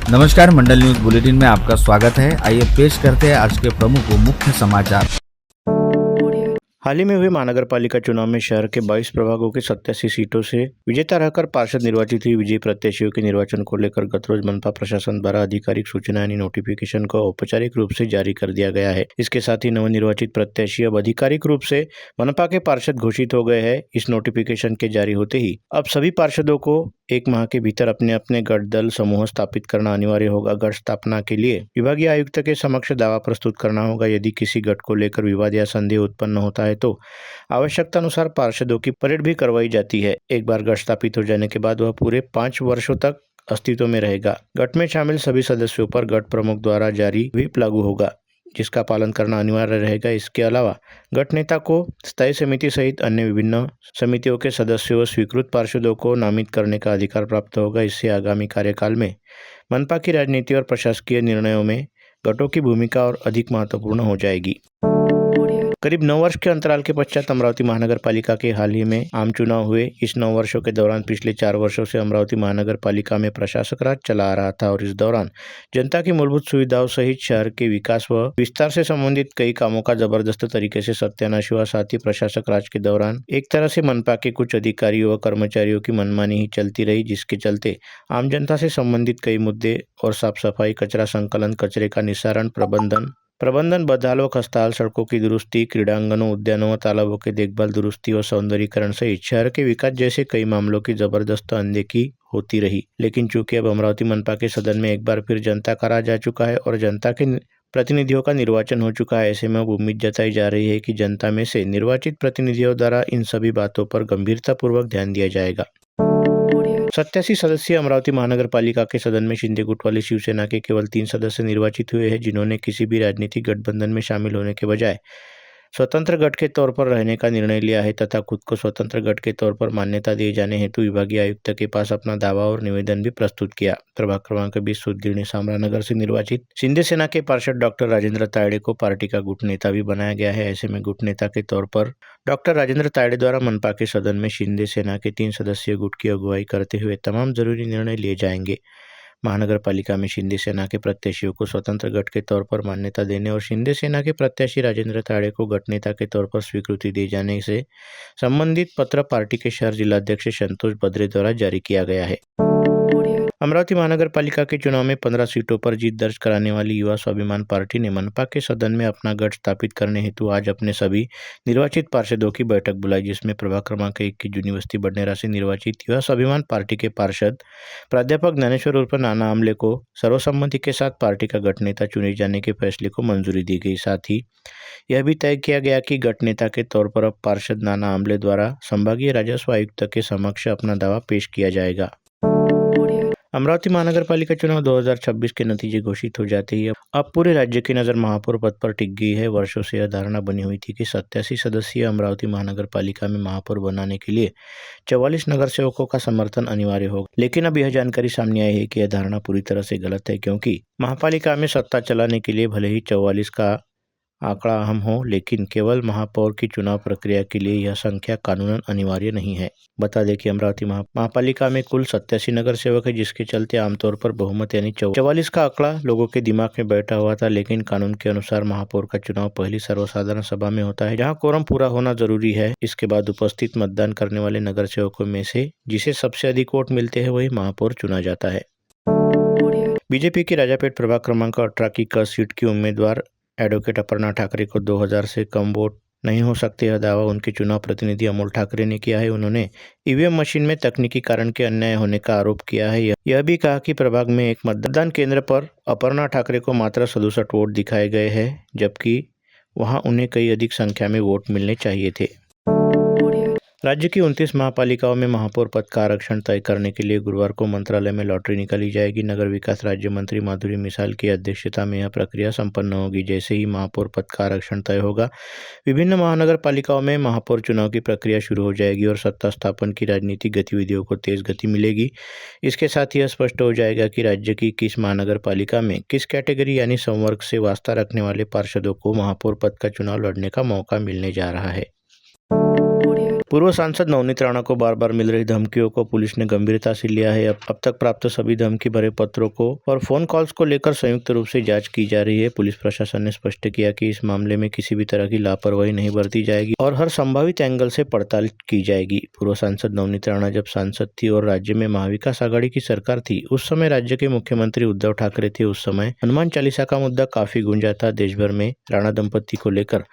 नमस्कार, मंडल news bulletin में आपका स्वागत है। आइए पेश करते हैं आज के प्रमुख व मुख्य समाचार। हाल ही में हुए महानगर पालिका चुनाव में शहर के 22 प्रभागों के 87 सीटों से विजेता रहकर पार्षद निर्वाचित हुई विजयी प्रत्याशियों के निर्वाचन को लेकर गत रोज मनपा प्रशासन द्वारा आधिकारिक सूचना यानी नोटिफिकेशन को औपचारिक रूप से जारी कर दिया गया है। इसके साथ ही नवनिर्वाचित प्रत्याशी अब आधिकारिक रूप से मनपा के पार्षद घोषित हो गए हैं। इस नोटिफिकेशन के जारी होते ही अब सभी पार्षदों को एक माह के भीतर अपने अपने गढ़ दल समूह स्थापित करना अनिवार्य होगा। गढ़ स्थापना के लिए विभागीय आयुक्त के समक्ष दावा प्रस्तुत करना होगा। यदि किसी गढ़ को लेकर विवाद या संदेह उत्पन्न होता है तो आवश्यकता अनुसार पार्षदों की परेड भी करवाई जाती है। एक बार गढ़ स्थापित हो जाने के बाद वह पूरे 5 वर्षों तक अस्तित्व में रहेगा। गढ़ में शामिल सभी सदस्यों पर गढ़ प्रमुख द्वारा जारी व्हिप लागू होगा, जिसका पालन करना अनिवार्य रहेगा। इसके अलावा गढ़ नेता को स्थायी समिति सहित अन्य विभिन्न समितियों के सदस्यों व स्वीकृत पार्षदों को नामित करने का अधिकार प्राप्त होगा। इससे आगामी कार्यकाल में मनपा की राजनीति और प्रशासकीय निर्णयों में गढ़ों की भूमिका और अधिक महत्वपूर्ण हो जाएगी। करीब 9 वर्ष के अंतराल के पश्चात अमरावती महानगर पालिका के हाल ही में आम चुनाव हुए। इस 9 वर्षों के दौरान पिछले 4 वर्षों से अमरावती महानगर पालिका में प्रशासक राज चला आ रहा था और इस दौरान जनता की मूलभूत सुविधाओं सहित शहर के विकास व विस्तार से संबंधित कई कामों का जबरदस्त तरीके से सत्यानाश हुआ। साथ ही प्रशासक राज के दौरान एक तरह से मनपा के कुछ अधिकारियों व कर्मचारियों की मनमानी ही चलती रही, जिसके चलते आम जनता से संबंधित कई मुद्दे और साफ सफाई, कचरा संकलन, कचरे का निस्तारण, प्रबंधन बदहाल खस्ताहाल, सड़कों की दुरुस्ती, क्रीड़ांगनों, उद्यानों व तालाबों के देखभाल, दुरुस्ती व सौंदर्यीकरण सहित शहर के विकास जैसे कई मामलों की जबरदस्त अनदेखी होती रही। लेकिन चूंकि अब अमरावती मनपा के सदन में एक बार फिर जनता का राज आ चुका है और जनता के प्रतिनिधियों का निर्वाचन हो चुका है, ऐसे में अब उम्मीद जताई जा रही है कि जनता में से निर्वाचित प्रतिनिधियों द्वारा इन सभी बातों पर गंभीरतापूर्वक ध्यान दिया जाएगा। 87 सदस्यीय अमरावती महानगर पालिका के सदन में शिंदे गुट वाली शिवसेना के केवल 3 सदस्य निर्वाचित हुए हैं, जिन्होंने किसी भी राजनीतिक गठबंधन में शामिल होने के बजाय स्वतंत्र गठ के तौर पर रहने का निर्णय लिया है तथा खुद को स्वतंत्र गठ के तौर पर मान्यता दिए जाने हेतु विभागीय आयुक्त के पास अपना दावा और निवेदन भी प्रस्तुत किया। प्रभाग क्रमांक 20 सूदगिरणी सामरानगर से निर्वाचित शिंदे सेना के पार्षद डॉक्टर राजेंद्र तायड़े को पार्टी का गुट नेता भी बनाया गया है। ऐसे में गुट नेता के तौर पर डॉक्टर राजेंद्र तायड़े द्वारा मनपा के सदन में शिंदे सेना के 3 सदस्यीय गुट की अगुवाई करते हुए तमाम जरूरी निर्णय लिए जाएंगे। महानगर पालिका में शिंदे सेना के प्रत्याशियों को स्वतंत्र गठ के तौर पर मान्यता देने और शिंदे सेना के प्रत्याशी राजेंद्र तायड़े को गठ नेता के तौर पर स्वीकृति दिए जाने से संबंधित पत्र पार्टी के शहर जिलाध्यक्ष संतोष बद्रे द्वारा जारी किया गया है। अमरावती महानगर पालिका के चुनाव में 15 सीटों पर जीत दर्ज कराने वाली युवा स्वाभिमान पार्टी ने मनपा के सदन में अपना गढ़ स्थापित करने हेतु आज अपने सभी निर्वाचित पार्षदों की बैठक बुलाई, जिसमें प्रभाग क्रमांक 1 की जून बस्ती बडनेरा से निर्वाचित युवा स्वाभिमान पार्टी के पार्षद प्राध्यापक ज्ञानेश्वर उर्फ नाना आमले को सर्वसम्मति के साथ पार्टी का गठ नेता चुने जाने के फैसले को मंजूरी दी गई। साथ ही यह भी तय किया गया कि गठ नेता के तौर पर अब पार्षद नाना आमले द्वारा संभागीय राजस्व आयुक्त के समक्ष अपना दावा पेश किया जाएगा। अमरावती महानगर पालिका चुनाव 2026 के नतीजे घोषित हो जाते ही अब पूरे राज्य की नज़र महापौर पद पर टिक गई है। वर्षों से यह धारणा बनी हुई थी कि 87 सदस्यीय अमरावती महानगर पालिका में महापौर बनाने के लिए 44 नगर सेवकों का समर्थन अनिवार्य होगा, लेकिन अब यह जानकारी सामने आई है कि यह धारणा पूरी तरह से गलत है, क्योंकि महापालिका में सत्ता चलाने के लिए भले ही 44 का आंकड़ा अहम हो, लेकिन केवल महापौर की चुनाव प्रक्रिया के लिए यह संख्या कानूनन अनिवार्य नहीं है। बता दें कि अमरावती महापालिका में कुल 87 नगर सेवक है, जिसके चलते आमतौर पर बहुमत यानी 44 का आंकड़ा लोगों के दिमाग में बैठा हुआ था। लेकिन कानून के अनुसार महापौर का चुनाव पहली सर्वसाधारण सभा में होता है, जहाँ कोरम पूरा होना जरूरी है। इसके बाद उपस्थित मतदान करने वाले नगर सेवकों में से जिसे सबसे अधिक वोट मिलते हैं वही महापौर चुना जाता है। बीजेपी की राजापेट प्रभाग क्रमांक 18 की क सीट की उम्मीदवार एडवोकेट अपर्णा ठाकरे को 2000 से कम वोट नहीं हो सकते। यह दावा उनके चुनाव प्रतिनिधि अमोल ठाकरे ने किया है। उन्होंने ईवीएम मशीन में तकनीकी कारण के अन्याय होने का आरोप किया है। यह भी कहा कि प्रभाग में एक मतदान केंद्र पर अपर्णा ठाकरे को मात्र 67 वोट दिखाए गए हैं, जबकि वहां उन्हें कई अधिक संख्या में वोट मिलने चाहिए थे। राज्य की 29 महापालिकाओं में महापौर पद का आरक्षण तय करने के लिए गुरुवार को मंत्रालय में लॉटरी निकाली जाएगी। नगर विकास राज्य मंत्री माधुरी मिसाल की अध्यक्षता में यह प्रक्रिया संपन्न होगी। जैसे ही महापौर पद का आरक्षण तय होगा, विभिन्न महानगर पालिकाओं में महापौर चुनाव की प्रक्रिया शुरू हो जाएगी और सत्ता स्थापन की राजनीतिक गतिविधियों को तेज गति मिलेगी। इसके साथ यह स्पष्ट हो जाएगा कि राज्य की किस महानगर पालिका में किस कैटेगरी यानी संवर्ग से वास्ता रखने वाले पार्षदों को महापौर पद का चुनाव लड़ने का मौका मिलने जा रहा है। पूर्व सांसद नवनीत राणा को बार बार मिल रही धमकियों को पुलिस ने गंभीरता से लिया है। अब तक प्राप्त सभी धमकी भरे पत्रों को और फोन कॉल्स को लेकर संयुक्त रूप से जांच की जा रही है। पुलिस प्रशासन ने स्पष्ट किया कि इस मामले में किसी भी तरह की लापरवाही नहीं बरती जाएगी और हर संभावित एंगल से पड़ताल की जाएगी। पूर्व सांसद नवनीत राणा जब सांसद थी और राज्य में महाविकास आघाड़ी की सरकार थी, उस समय राज्य के मुख्यमंत्री उद्धव ठाकरे थे। उस समय हनुमान चालीसा का मुद्दा काफी गूंजा था। देश भर में राणा दंपत्ति को लेकर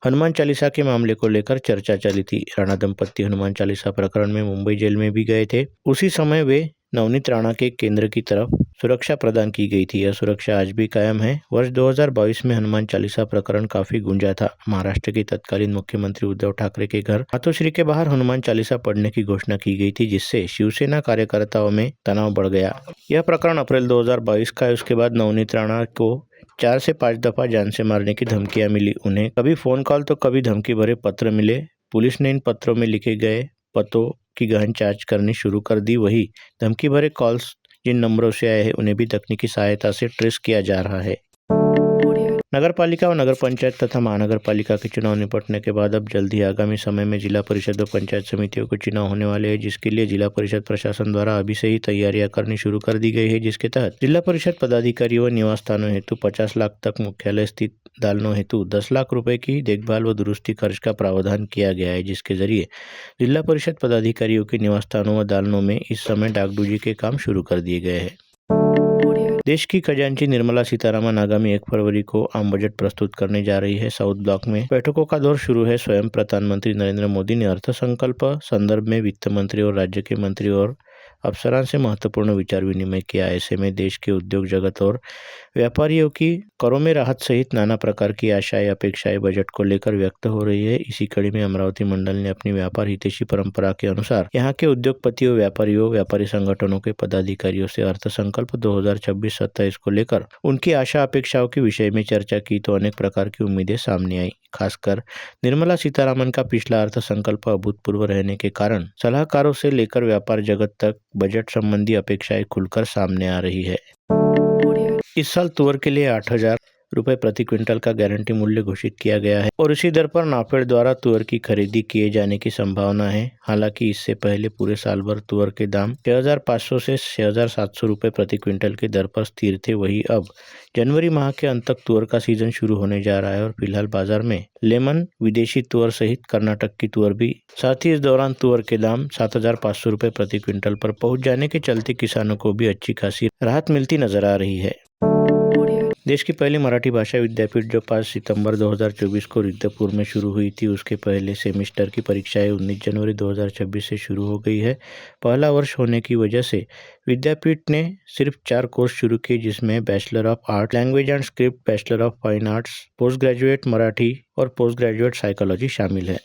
हनुमान चालीसा के मामले को लेकर चर्चा चली थी। राणा दंपत्ति हनुमान चालीसा प्रकरण में मुंबई जेल में भी गए थे। उसी समय वे नवनीत राणा के केंद्र की तरफ सुरक्षा प्रदान की गई थी। यह सुरक्षा आज भी कायम है। वर्ष 2022 में हनुमान चालीसा प्रकरण काफी गूंजा था। महाराष्ट्र के तत्कालीन मुख्यमंत्री उद्धव ठाकरे के घर मातोश्री के बाहर हनुमान चालीसा पढ़ने की घोषणा की गई थी, जिससे शिवसेना कार्यकर्ताओं में तनाव बढ़ गया। यह प्रकरण अप्रैल 2022 का है। उसके बाद नवनीत राणा को 4 से 5 दफा जान से मारने की धमकियां मिली। उन्हें कभी फोन कॉल तो कभी धमकी भरे पत्र मिले। पुलिस ने इन पत्रों में लिखे गए पतों की गहन जांच करनी शुरू कर दी। वही धमकी भरे कॉल्स जिन नंबरों से आए हैं उन्हें भी तकनीकी सहायता से ट्रेस किया जा रहा है। नगर पालिका और नगर पंचायत तथा महानगर पालिका के चुनाव निपटने के बाद अब जल्द ही आगामी समय में जिला परिषद और पंचायत समितियों के चुनाव होने वाले हैं, जिसके लिए जिला परिषद प्रशासन द्वारा अभी से ही तैयारियां करनी शुरू कर दी गई है। जिसके तहत जिला परिषद पदाधिकारियों व निवास स्थानों हेतु 50 लाख तक, मुख्यालय स्थित दालनों हेतु 10 लाख रुपए की देखभाल व दुरुस्ती खर्च का प्रावधान किया गया है, जिसके जरिए जिला परिषद पदाधिकारियों के निवास स्थानों व दालनों में इस समय डागडूजी के काम शुरू कर दिए गए हैं। देश की खजांची निर्मला सीतारामन आगामी 1 फरवरी को आम बजट प्रस्तुत करने जा रही है। साउथ ब्लॉक में बैठकों का दौर शुरू है। स्वयं प्रधानमंत्री नरेंद्र मोदी ने अर्थसंकल्प संदर्भ में वित्त मंत्री और राज्य के मंत्री और अफसरान से महत्वपूर्ण विचार विनिमय किया। ऐसे में देश के उद्योग जगत और व्यापारियों की करों में राहत सहित नाना प्रकार की आशाएं अपेक्षाएं बजट को लेकर व्यक्त हो रही है। इसी कड़ी में अमरावती मंडल ने अपनी व्यापार हितैषी परंपरा के अनुसार यहाँ के उद्योगपतियों, व्यापारियों, व्यापारी संगठनों के पदाधिकारियों से अर्थसंकल्प 2026-27 को लेकर उनकी आशा अपेक्षाओं के विषय में चर्चा की तो अनेक प्रकार की उम्मीदें सामने आई। खासकर निर्मला सीतारामन का पिछला अर्थसंकल्प अभूतपूर्व रहने के कारण सलाहकारों से लेकर व्यापार जगत तक बजट संबंधी अपेक्षाएं खुलकर सामने आ रही है। इस साल तुअर के लिए 8,000 रुपए प्रति क्विंटल का गारंटी मूल्य घोषित किया गया है और इसी दर पर नाफेड द्वारा तुअर की खरीदी किए जाने की संभावना है। हालांकि इससे पहले पूरे साल भर तुअर के दाम 6,500 से 6,700 रुपए प्रति क्विंटल की दर पर स्थिर थे। वही अब जनवरी माह के अंत तक तुअर का सीजन शुरू होने जा रहा है और फिलहाल बाजार में लेमन, विदेशी तुअर सहित कर्नाटक की तुअर भी। साथ ही इस दौरान तुअर के दाम 7,500 रुपए प्रति क्विंटल पर पहुंच जाने के चलते किसानों को भी अच्छी खासी राहत मिलती नजर आ रही है। देश की पहली मराठी भाषा विद्यापीठ जो 5 सितंबर 2024 को रिद्धपुर में शुरू हुई थी, उसके पहले सेमेस्टर की परीक्षाएं 19 जनवरी 2026 से शुरू हो गई है। पहला वर्ष होने की वजह से विद्यापीठ ने सिर्फ 4 कोर्स शुरू किए, जिसमें bachelor of art, language and script, bachelor of fine arts, post graduate Marathi और पोस्ट ग्रेजुएट साइकोलॉजी शामिल है।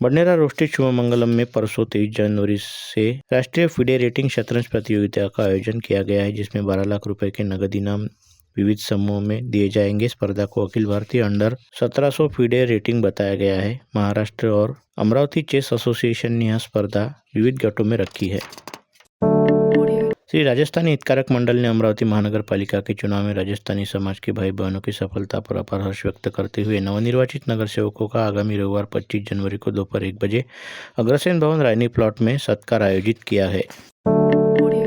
बडनेरा रोस्टेड शुभमंगलम में परसों 23 जनवरी से राष्ट्रीय फिडे रेटिंग शतरंज प्रतियोगिता का आयोजन किया गया है, जिसमें 12 लाख रुपए के नगद इनाम विविध समूहों में दिए जाएंगे। स्पर्धा को Akhil Bharatiya under 1700 FIDE rating बताया गया है। महाराष्ट्र और अमरावती चेस एसोसिएशन ने यह स्पर्धा विविध गटों में रखी है। श्री राजस्थानी हितकारक मंडल ने अमरावती महानगर पालिका के चुनाव में राजस्थानी समाज के भाई बहनों की सफलता पर अपार हर्ष व्यक्त करते हुए नवनिर्वाचित नगर सेवकों का आगामी रविवार 25 जनवरी को दोपहर 1 बजे अग्रसेन भवन रायनी प्लॉट में सत्कार आयोजित किया है।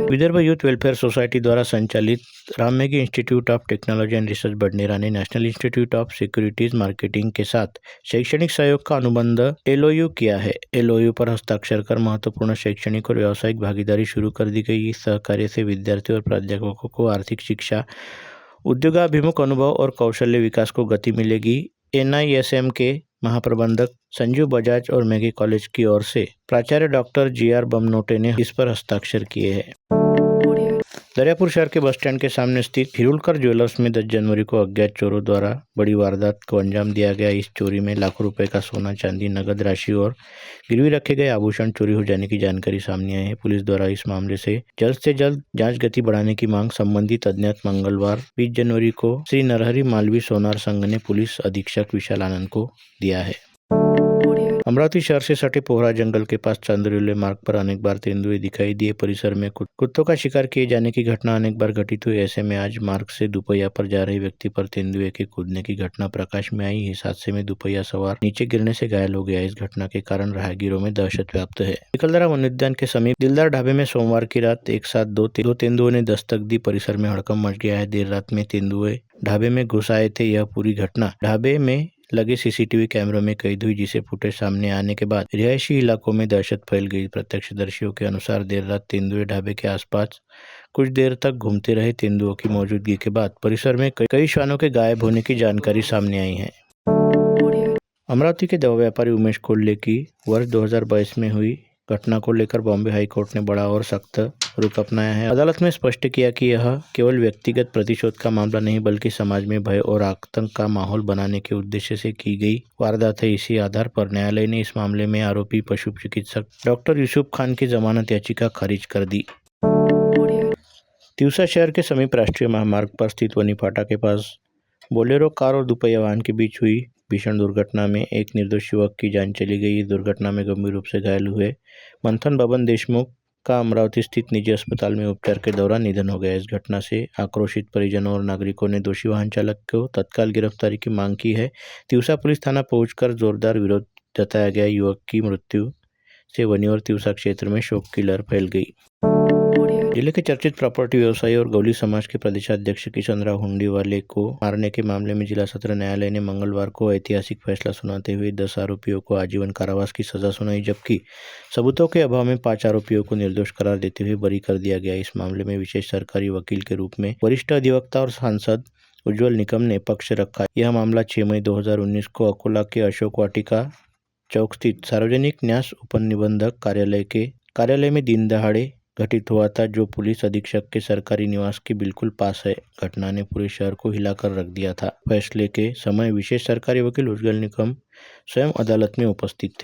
विदर्भ यूथ वेलफेयर सोसाइटी द्वारा संचालित Ram Meghe institute of technology and research Badnera ने national institute of securities marketing के साथ शैक्षणिक सहयोग का अनुबंध LOU किया है। LOU पर हस्ताक्षर कर महत्वपूर्ण शैक्षणिक और व्यावसायिक भागीदारी शुरू कर दी गई। इस सहकार्य से विद्यार्थियों और प्राध्यापकों को आर्थिक शिक्षा, उद्योगाभिमुख अनुभव और कौशल्य विकास को गति मिलेगी। NISM के महाप्रबंधक संजीव बजाज और मैगी कॉलेज की ओर से प्राचार्य डॉक्टर GR बमनोटे ने इस पर हस्ताक्षर किए हैं। दरियापुर शहर के बस स्टैंड के सामने स्थित हिरुलकर ज्वेलर्स में 10 जनवरी को अज्ञात चोरों द्वारा बड़ी वारदात को अंजाम दिया गया। इस चोरी में लाखों रुपए का सोना, चांदी, नगद राशि और गिरवी रखे गए आभूषण चोरी हो जाने की जानकारी सामने आई है। पुलिस द्वारा इस मामले से जल्द जांच गति बढ़ाने की मांग संबंधित अज्ञात मंगलवार 20 जनवरी को श्री नरहरि मालवी सोनार संघ ने पुलिस अधीक्षक विशाल आनंद को दिया है। अमरावती शहर से सटे पोहरा जंगल के पास चांदोली मार्ग पर अनेक बार तेंदुए दिखाई दिए। परिसर में कुत्तों का शिकार किए जाने की घटना अनेक बार घटित हुई। ऐसे में आज मार्ग से दुपहिया पर जा रहे व्यक्ति पर तेंदुए के कूदने की घटना प्रकाश में आई। इस हादसे में दुपहिया सवार नीचे गिरने से घायल हो गया। इस घटना के कारण राहगीरों में दहशत व्याप्त है। निकलदरा वन उद्यान के समीप दिलदार ढाबे में सोमवार की रात एक साथ दो तेंदुओं ने दस्तक दी। परिसर में हड़कंप मच गया है। देर रात में तेंदुए ढाबे में घुस आए थे। यह पूरी घटना ढाबे में लगे सीसीटीवी कैमरों में कैद हुई, जिसे फुटेज सामने आने के बाद रिहायशी इलाकों में दहशत फैल गई। प्रत्यक्षदर्शियों के अनुसार देर रात तेंदुए ढाबे के आसपास कुछ देर तक घूमते रहे। तेंदुओं की मौजूदगी के बाद परिसर में कई श्वानों के गायब होने की जानकारी सामने आई है। अमरावती के दवा व्यापारी उमेश कोल्हे की वर्ष 2022 में हुई घटना को लेकर बॉम्बे हाईकोर्ट ने बड़ा और सख्त रुख अपनाया है। अदालत में स्पष्ट किया कि यह केवल व्यक्तिगत प्रतिशोध का मामला नहीं, बल्कि समाज में भय और आतंक का माहौल बनाने के उद्देश्य से की गई वारदात है। इसी आधार पर न्यायालय ने इस मामले में आरोपी पशु चिकित्सक डॉक्टर यूसुफ खान की जमानत याचिका खारिज कर दी। तिवसा शहर के समीप राष्ट्रीय महामार्ग पर स्थित वनी फाटा के पास बोलेरो कार और दुपहिया वाहन के बीच हुई भीषण दुर्घटना में एक निर्दोष युवक की जान चली गई। इस दुर्घटना में गंभीर रूप से घायल हुए मंथन बबन देशमुख का अमरावती स्थित निजी अस्पताल में उपचार के दौरान निधन हो गया। इस घटना से आक्रोशित परिजनों और नागरिकों ने दोषी वाहन चालक को तत्काल गिरफ्तारी की मांग की है। तिवसा पुलिस थाना पहुंचकर जोरदार विरोध जताया गया। युवक की मृत्यु से वनी और तिवसा क्षेत्र में शोक की लहर फैल गई। जिले के चर्चित प्रॉपर्टी व्यवसायी और गौली समाज के प्रदेशाध्यक्ष किशनराव हुंडीवाले को मारने के मामले में जिला सत्र न्यायालय ने मंगलवार को ऐतिहासिक फैसला सुनाते हुए 10 आरोपियों को आजीवन कारावास की सजा सुनाई, जबकि सबूतों के अभाव में 5 आरोपियों को निर्दोष करार देते हुए बरी कर दिया गया। इस मामले में विशेष सरकारी वकील के रूप में वरिष्ठ अधिवक्ता और सांसद उज्ज्वल निकम ने पक्ष रखा। यह मामला 6 मई 2019 को अकोला के अशोक वाटिका चौक स्थित सार्वजनिक न्यास उपनिबंधक कार्यालय में दिन दहाड़े घटित हुआ था, जो पुलिस अधीक्षक के सरकारी निवास के बिल्कुल पास है। घटना ने पूरे शहर को हिलाकर रख दिया था। फैसले के समय विशेष सरकारी वकील उज्ज्वल निकम स्वयं अदालत में उपस्थित थे।